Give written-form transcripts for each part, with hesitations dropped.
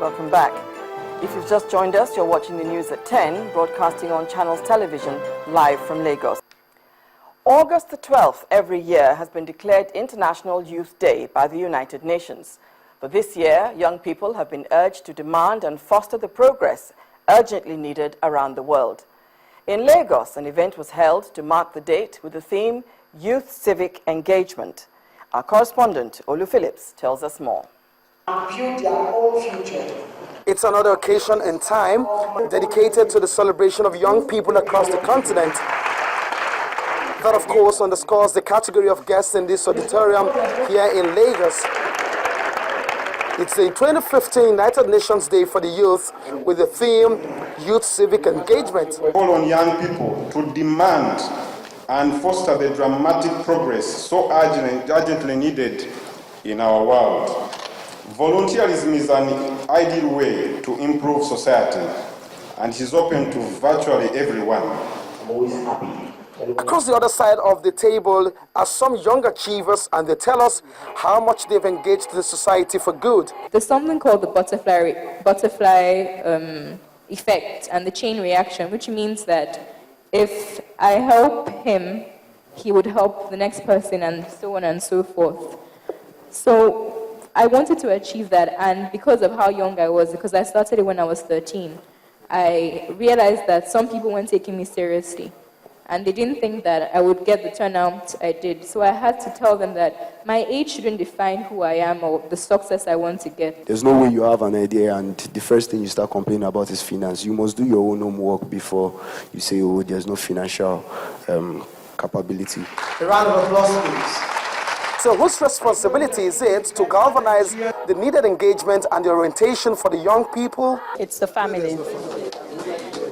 welcome back. If you've just joined us, you're watching the news at 10, broadcasting on Channels Television, live from Lagos. August the 12th every year has been declared International Youth Day by the United Nations. But this year, young people have been urged to demand and foster the progress urgently needed around the world. In Lagos, an event was held to mark the date with the theme Youth Civic Engagement. Our correspondent, Olu Phillips, tells us more. Build their own future. It's another occasion and time dedicated to the celebration of young people across the continent. That, of course, underscores the category of guests in this auditorium here in Lagos. It's the 2015 United Nations Day for the Youth with the theme Youth Civic Engagement. We call on young people to demand and foster the dramatic progress so urgently needed in our world. Volunteerism is an ideal way to improve society, and is open to virtually everyone. I'm always happy. Across the other side of the table are some young achievers, and they tell us how much they've engaged the society for good. There's something called the butterfly effect and the chain reaction, which means that if I help him, he would help the next person, and so on and so forth. So I wanted to achieve that, and because of how young I was, because I started it when I was 13, I realized that some people weren't taking me seriously, and they didn't think that I would get the turnout I did. So I had to tell them that my age shouldn't define who I am or the success I want to get. There's no way you have an idea and the first thing you start complaining about is finance. You must do your own homework before you say, oh, there's no financial capability. A round of applause, please. So whose responsibility is it to galvanize the needed engagement and the orientation for the young people? It's the family.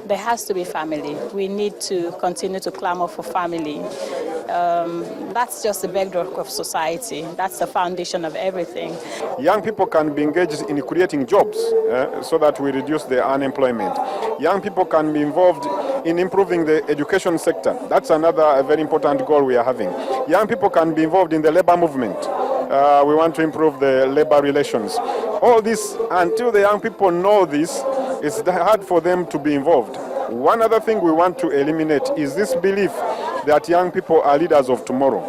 There has to be family. We need to continue to clamor for family. That's just the bedrock of society. That's the foundation of everything. Young people can be engaged in creating jobs so that we reduce the unemployment. Young people can be involved in improving the education sector. That's another very important goal we are having. Young people can be involved in the labor movement. We want to improve the labor relations. All this, until the young people know this, it's hard for them to be involved. One other thing we want to eliminate is this belief that young people are leaders of tomorrow.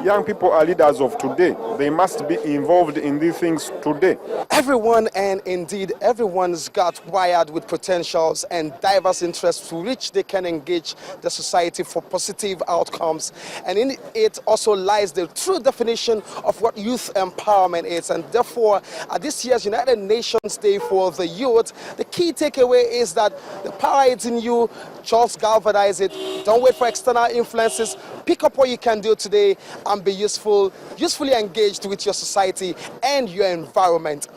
Young people are leaders of today. They must be involved in these things today. Everyone, and indeed everyone's got wired with potentials and diverse interests to which they can engage the society for positive outcomes. And in it also lies the true definition of what youth empowerment is. And therefore, at this year's United Nations Day for the Youth, the key takeaway is that the power is in you. Just galvanize it. Don't wait for external influences. Pick up what you can do today and be usefully engaged with your society and your environment.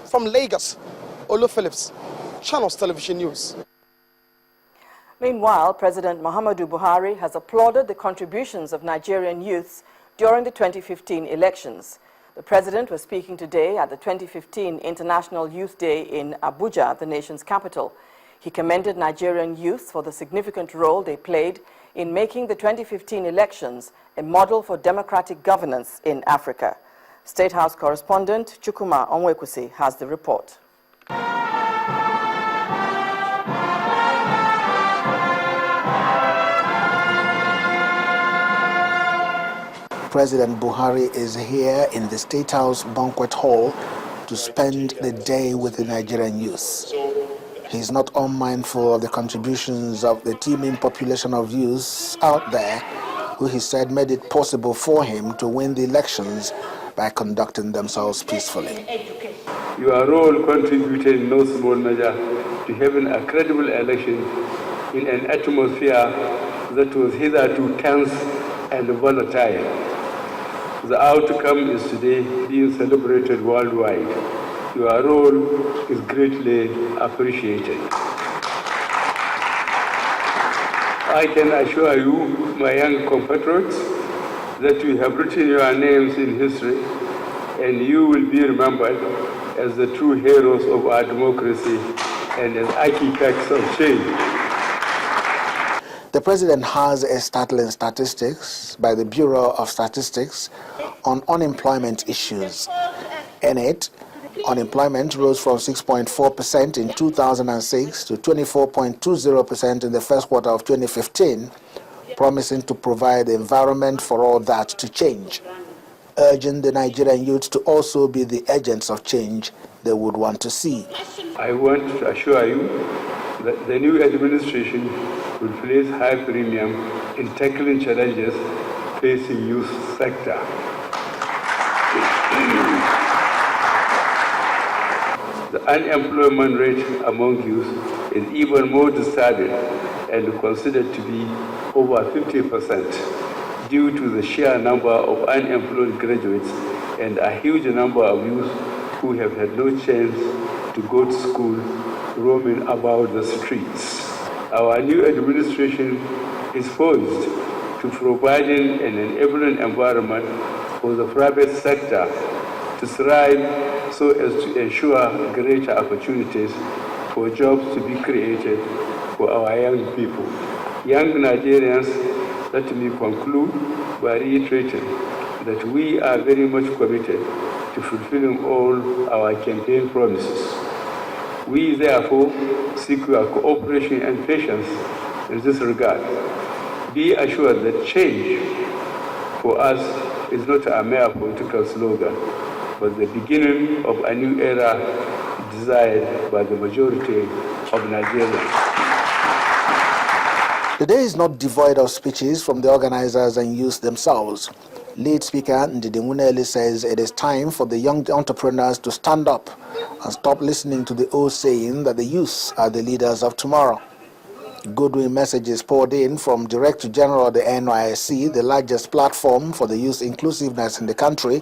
From Lagos, Olu Phillips, Channels Television News. Meanwhile, President Muhammadu Buhari has applauded the contributions of Nigerian youths during the 2015 elections. The president was speaking today at the 2015 International Youth Day in Abuja, the nation's capital. He commended Nigerian youth for the significant role they played in making the 2015 elections a model for democratic governance in Africa. State House correspondent Chukwuma Onwekusi has the report. President Buhari is here in the State House banquet hall to spend the day with the Nigerian youth. He's not unmindful of the contributions of the teeming population of youths out there who he said made it possible for him to win the elections by conducting themselves peacefully. Your role contributed in no small measure to having a credible election in an atmosphere that was hitherto tense and volatile. The outcome is today being celebrated worldwide. Your role is greatly appreciated. I can assure you, my young compatriots, that you have written your names in history and you will be remembered as the true heroes of our democracy and as architects of change. The president has a startling statistics by the Bureau of Statistics on unemployment issues. In it, Unemployment rose from 6.4% in 2006 to 24.20% in the first quarter of 2015, promising to provide the environment for all that to change, urging the Nigerian youth to also be the agents of change they would want to see. I want to assure you that the new administration will place high premium in tackling challenges facing youth sector. The unemployment rate among youth is even more disturbing and considered to be over 50% due to the sheer number of unemployed graduates and a huge number of youth who have had no chance to go to school roaming about the streets. Our new administration is poised to providing an enabling environment for the private sector to thrive so as to ensure greater opportunities for jobs to be created for our young people. Young Nigerians, let me conclude by reiterating that we are very much committed to fulfilling all our campaign promises. We therefore seek your cooperation and patience in this regard. Be assured that change for us is not a mere political slogan, but the beginning of a new era desired by the majority of Nigerians. The day is not devoid of speeches from the organizers and youth themselves. Lead speaker Int'l says it is time for the young entrepreneurs to stand up and stop listening to the old saying that the youth are the leaders of tomorrow. Goodwill messages poured in from Director General of the NYSC, the largest platform for the youth inclusiveness in the country,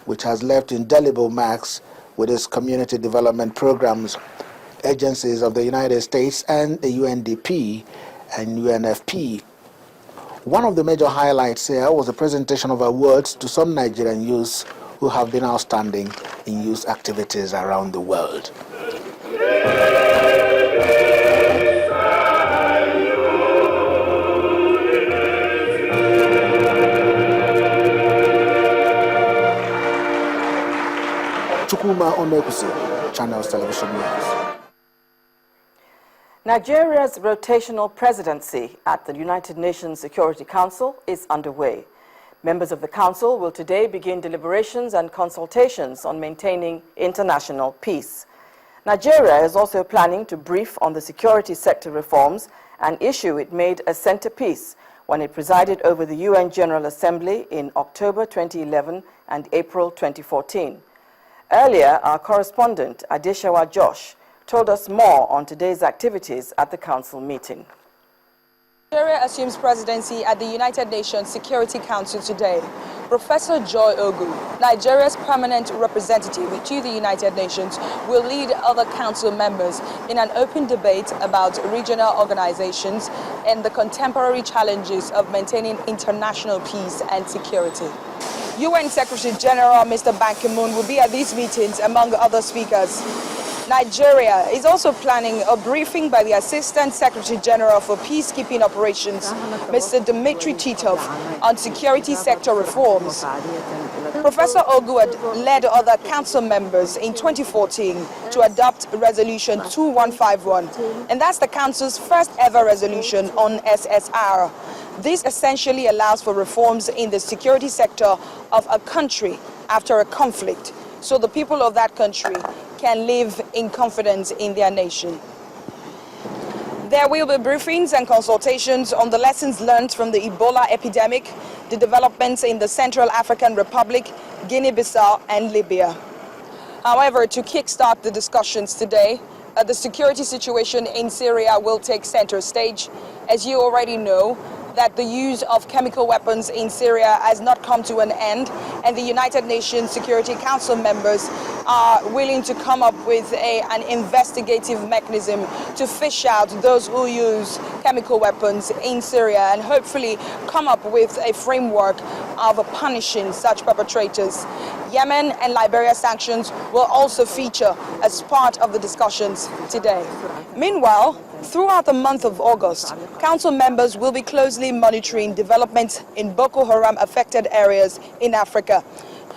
which has left indelible marks with its community development programs. Agencies of the United States and the UNDP and UNFP. One of the major highlights here was the presentation of awards to some Nigerian youths who have been outstanding in youth activities around the world. Chukuma Onekusi, Channels Television News. Nigeria's rotational presidency at the United Nations Security Council is underway. Members of the Council will today begin deliberations and consultations on maintaining international peace. Nigeria is also planning to brief on the security sector reforms, an issue it made a centerpiece when it presided over the UN General Assembly in October 2011 and April 2014. Earlier, our correspondent, Adeshawa Josh, told us more on today's activities at the Council meeting. Nigeria assumes presidency at the United Nations Security Council today. Professor Joy Ogu, Nigeria's permanent representative to the United Nations, will lead other council members in an open debate about regional organizations and the contemporary challenges of maintaining international peace and security. UN Secretary General Mr. Ban Ki-moon will be at these meetings among other speakers. Nigeria is also planning a briefing by the Assistant Secretary General for Peacekeeping Operations, Mr. Dmitry Titov, on security sector reforms. Professor Ogu had led other council members in 2014 to adopt Resolution 2151, and that's the council's first ever resolution on SSR. This essentially allows for reforms in the security sector of a country after a conflict, so the people of that country can live in confidence in their nation. There will be briefings and consultations on the lessons learned from the Ebola epidemic, the developments in the Central African Republic, Guinea-Bissau and Libya. However, to kickstart the discussions today, the security situation in Syria will take center stage. As you already know, that the use of chemical weapons in Syria has not come to an end, and the United Nations Security Council members are willing to come up with an investigative mechanism to fish out those who use chemical weapons in Syria and hopefully come up with a framework of punishing such perpetrators. Yemen and Liberia sanctions will also feature as part of the discussions today. Meanwhile, throughout the month of August, Council members will be closely monitoring developments in Boko Haram affected areas in Africa.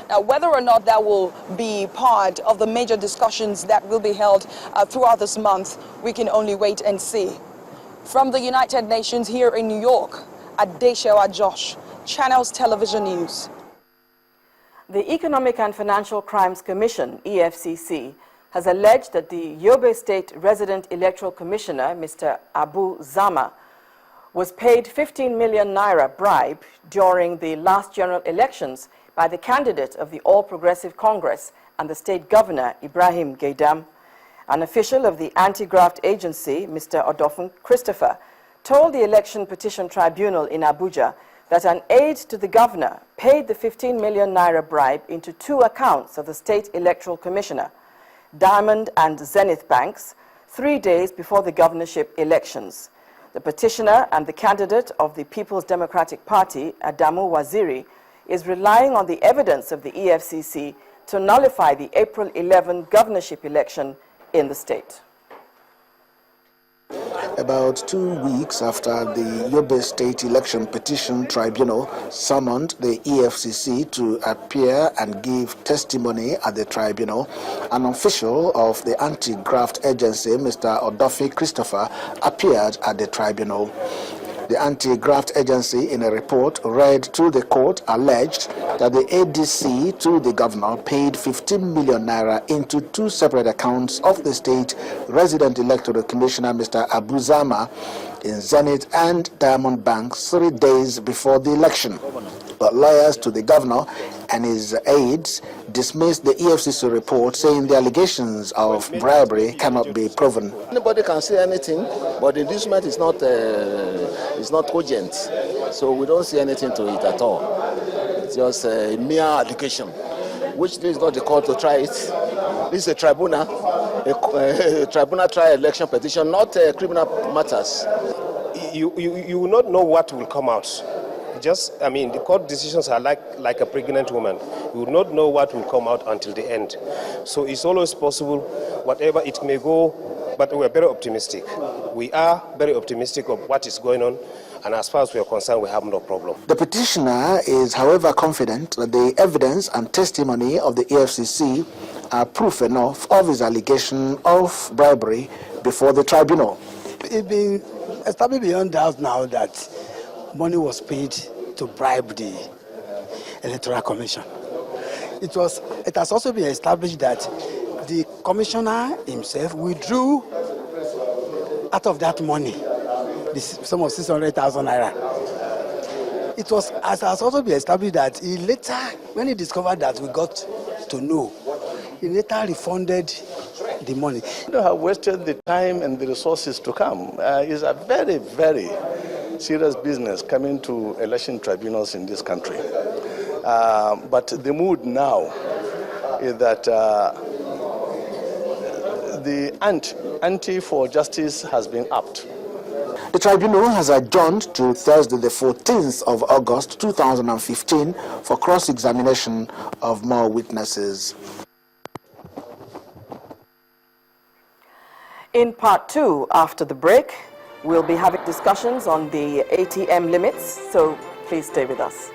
Now, whether or not that will be part of the major discussions that will be held throughout this month, we can only wait and see. From the United Nations here in New York, Adeshewa Josh, Channels Television News. The Economic and Financial Crimes Commission, EFCC, has alleged that the Yobe State Resident Electoral Commissioner, Mr. Abu Zama, was paid 15 million naira bribe during the last general elections by the candidate of the All Progressive Congress and the state governor, Ibrahim Gaidam. An official of the anti-graft agency, Mr. Odofun Christopher, told the Election Petition Tribunal in Abuja that an aide to the governor paid the 15 million naira bribe into two accounts of the State Electoral Commissioner, Diamond and Zenith Banks, 3 days before the governorship elections. The petitioner and the candidate of the People's Democratic Party, Adamu Waziri, is relying on the evidence of the EFCC to nullify the April 11 governorship election in the state. About 2 weeks after the Yobe State Election Petition Tribunal summoned the EFCC to appear and give testimony at the tribunal, an official of the anti-graft agency, Mr. Odofun Christopher, appeared at the tribunal. The anti-graft agency, in a report read to the court, alleged that the ADC to the governor paid 15 million naira into two separate accounts of the state resident electoral commissioner, Mr. Abu Zama, in Zenith and Diamond Banks 3 days before the election. But lawyers to the governor and his aides dismissed the EFCC report, saying the allegations of bribery cannot be proven. Anybody can say anything, but the inducement is not cogent, so we don't see anything to it at all. It's just a mere allegation, which this is not the court to try it. This is a tribunal trial election petition, not criminal matters. You will not know what will come out. The court decisions are like a pregnant woman. You will not know what will come out until the end. So it's always possible, whatever it may go, but we're very optimistic. We are very optimistic of what is going on, and as far as we are concerned, we have no problem. The petitioner is, however, confident that the evidence and testimony of the EFCC are proof enough of his allegation of bribery before the tribunal. It's been established beyond doubt now that money was paid to bribe the Electoral Commission. It has also been established that the commissioner himself withdrew out of that money the sum of 600,000 naira. It has also been established that he later, when he discovered that we got to know, he later refunded the money. You have wasted the time and the resources to come. It's a very, very serious business coming to election tribunals in this country. But the mood now is that the ante for justice has been upped. The tribunal has adjourned to Thursday, the 14th of August 2015 for cross-examination of more witnesses. In part 2, after the break, we'll be having discussions on the ATM limits, so please stay with us.